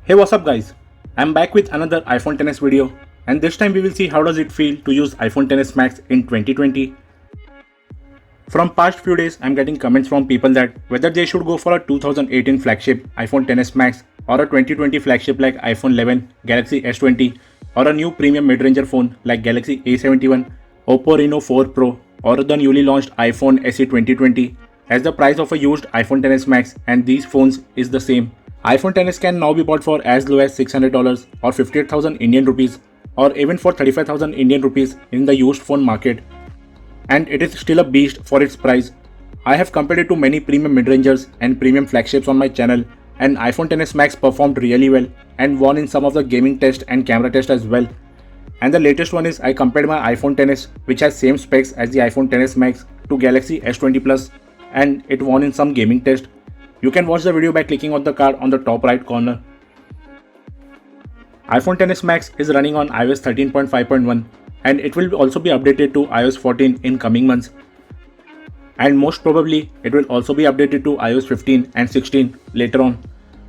Hey, what's up guys? I'm back with another iPhone XS video, and this time we will see how does it feel to use iPhone XS Max in 2020. From past few days I'm getting comments from people that whether they should go for a 2018 flagship iPhone XS Max or a 2020 flagship like iPhone 11, Galaxy S20 or a new premium mid-ranger phone like Galaxy A71, Oppo Reno 4 Pro or the newly launched iPhone SE 2020 as the price of a used iPhone XS Max and these phones is the same. iPhone XS can now be bought for as low as $600 or 58,000 Indian rupees or even for 35,000 Indian rupees in the used phone market. And it is still a beast for its price. I have compared it to many premium mid-rangers and premium flagships on my channel, and iPhone XS Max performed really well and won in some of the gaming tests and camera tests as well. And the latest one is I compared my iPhone XS, which has same specs as the iPhone XS Max, to Galaxy S20 Plus, and it won in some gaming test. You can watch the video by clicking on the card on the top right corner. iPhone XS Max is running on iOS 13.5.1 and it will also be updated to iOS 14 in coming months. And most probably it will also be updated to iOS 15 and 16 later on.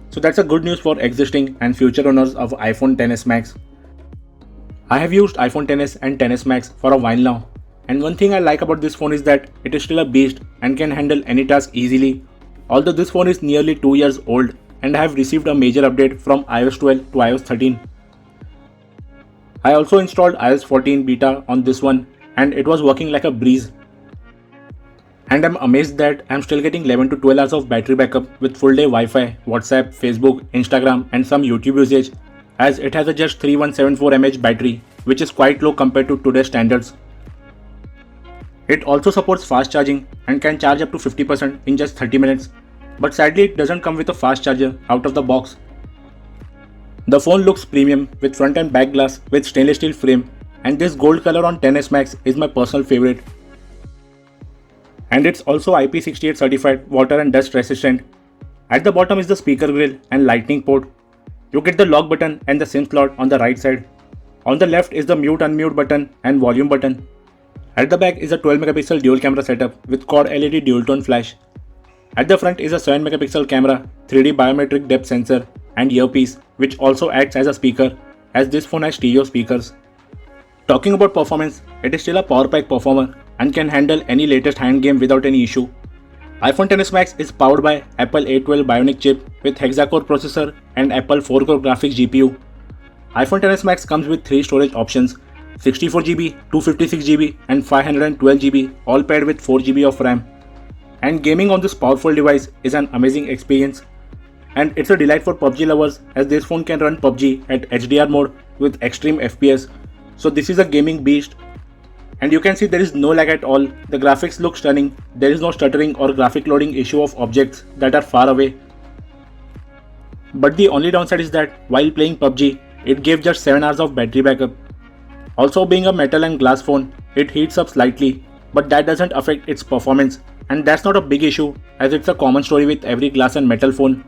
So that's a good news for existing and future owners of iPhone XS Max. I have used iPhone XS and XS Max for a while now, and one thing I like about this phone is that it is still a beast and can handle any task easily. Although this phone is nearly 2 years old and I have received a major update from iOS 12 to iOS 13. I also installed iOS 14 beta on this one and it was working like a breeze. And I'm amazed that I'm still getting 11 to 12 hours of battery backup with full day Wi-Fi, WhatsApp, Facebook, Instagram and some YouTube usage, as it has a just 3174 mAh battery, which is quite low compared to today's standards. It also supports fast charging and can charge up to 50% in just 30 minutes, but sadly it doesn't come with a fast charger out of the box. The phone looks premium with front and back glass with stainless steel frame, and this gold color on XS Max is my personal favorite. And it's also IP68 certified, water and dust resistant. At the bottom is the speaker grill and lightning port. You get the lock button and the SIM slot on the right side. On the left is the mute unmute button and volume button. At the back is a 12 megapixel dual camera setup with quad LED dual tone flash. At the front is a 7 megapixel camera, 3D biometric depth sensor and earpiece, which also acts as a speaker as this phone has stereo speakers. Talking about performance, it is still a power pack performer and can handle any latest hand game without any issue. iPhone XS Max is powered by Apple A12 Bionic chip with hexa-core processor and Apple 4-core graphics GPU. iPhone XS Max comes with 3 storage options: 64GB, 256GB and 512GB, all paired with 4GB of RAM. And gaming on this powerful device is an amazing experience. And it's a delight for PUBG lovers as this phone can run PUBG at HDR mode with extreme FPS. So this is a gaming beast. And you can see there is no lag at all. The graphics look stunning. There is no stuttering or graphic loading issue of objects that are far away. But the only downside is that while playing PUBG, it gave just 7 hours of battery backup. Also, being a metal and glass phone, it heats up slightly, but that doesn't affect its performance, and that's not a big issue as it's a common story with every glass and metal phone.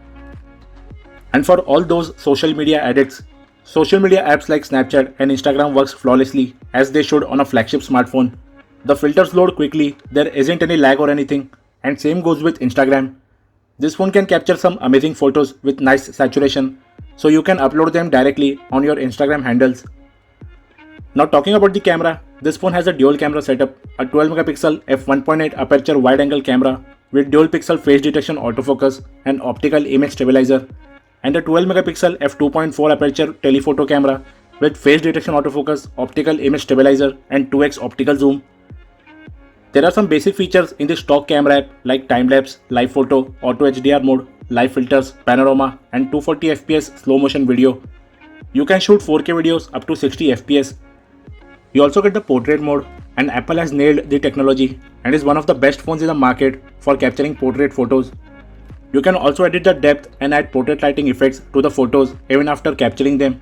And for all those social media addicts, social media apps like Snapchat and Instagram works flawlessly as they should on a flagship smartphone. The filters load quickly, there isn't any lag or anything, and same goes with Instagram. This phone can capture some amazing photos with nice saturation, so you can upload them directly on your Instagram handles. Now talking about the camera, this phone has a dual camera setup, a 12 megapixel f1.8 aperture wide angle camera with dual pixel face detection autofocus and optical image stabilizer, and a 12 megapixel f2.4 aperture telephoto camera with face detection autofocus, optical image stabilizer and 2x optical zoom. There are some basic features in the stock camera app like time-lapse, live photo, auto HDR mode, live filters, panorama and 240fps slow motion video. You can shoot 4K videos up to 60fps. You also get the portrait mode, and Apple has nailed the technology and is one of the best phones in the market for capturing portrait photos. You can also edit the depth and add portrait lighting effects to the photos even after capturing them.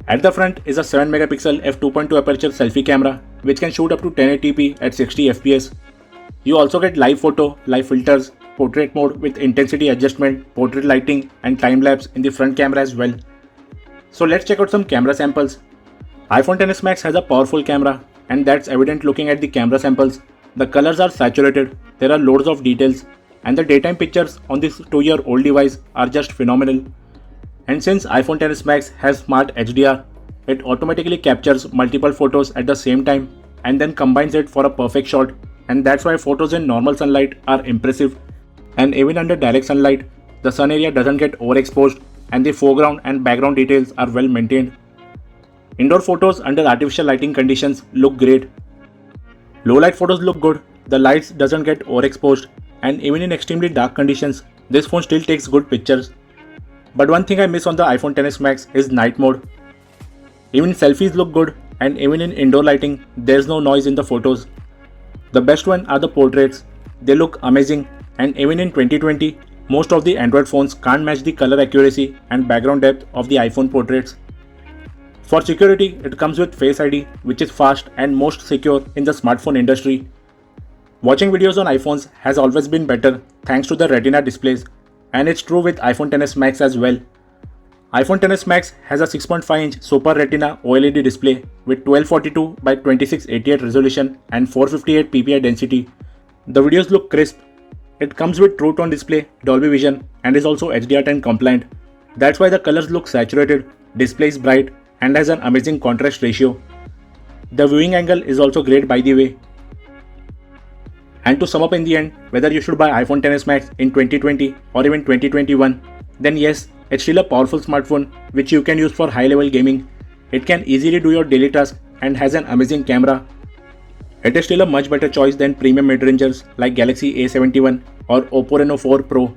At the front is a 7 megapixel f2.2 aperture selfie camera which can shoot up to 1080p at 60fps. You also get live photo, live filters, portrait mode with intensity adjustment, portrait lighting and time lapse in the front camera as well. So let's check out some camera samples. iPhone XS Max has a powerful camera, and that's evident looking at the camera samples. The colors are saturated, there are loads of details, and the daytime pictures on this 2-year-old device are just phenomenal. And since iPhone XS Max has smart HDR, it automatically captures multiple photos at the same time and then combines it for a perfect shot, and that's why photos in normal sunlight are impressive, and even under direct sunlight, the sun area doesn't get overexposed and the foreground and background details are well maintained. Indoor photos under artificial lighting conditions look great. Low light photos look good, the lights doesn't get overexposed, and even in extremely dark conditions, this phone still takes good pictures. But one thing I miss on the iPhone XS Max is night mode. Even selfies look good, and even in indoor lighting, there's no noise in the photos. The best one are the portraits. They look amazing, and even in 2020, most of the Android phones can't match the color accuracy and background depth of the iPhone portraits. For security, it comes with Face ID, which is fast and most secure in the smartphone industry. Watching videos on iPhones has always been better thanks to the Retina displays, and it's true with iPhone XS Max as well. iPhone XS Max has a 6.5-inch Super Retina OLED display with 1242 by 2688 resolution and 458 ppi density. The videos look crisp. It comes with True Tone display, Dolby Vision, and is also HDR10 compliant. That's why the colors look saturated, display is bright, and has an amazing contrast ratio. The viewing angle is also great by the way. And to sum up in the end, whether you should buy iPhone XS Max in 2020 or even 2021, then yes, it's still a powerful smartphone which you can use for high-level gaming. It can easily do your daily tasks and has an amazing camera. It is still a much better choice than premium mid-rangers like Galaxy A71 or Oppo Reno 4 Pro.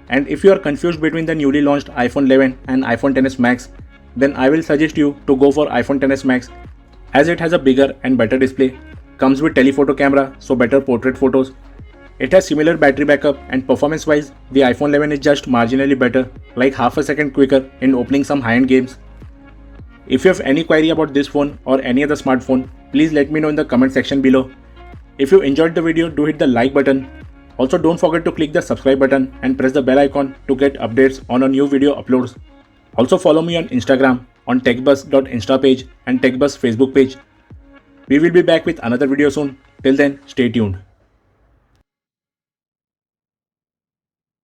And if you are confused between the newly launched iPhone 11 and iPhone XS Max, then I will suggest you to go for iPhone XS Max as it has a bigger and better display, comes with telephoto camera so better portrait photos. It has similar battery backup, and performance wise, the iPhone 11 is just marginally better, like half a second quicker in opening some high-end games. If you have any query about this phone or any other smartphone, please let me know in the comment section below. If you enjoyed the video, do hit the like button. Also don't forget to click the subscribe button and press the bell icon to get updates on our new video uploads. Also follow me on Instagram on techbuzz.insta page and techbuzz Facebook page. We will be back with another video soon. Till then, stay tuned.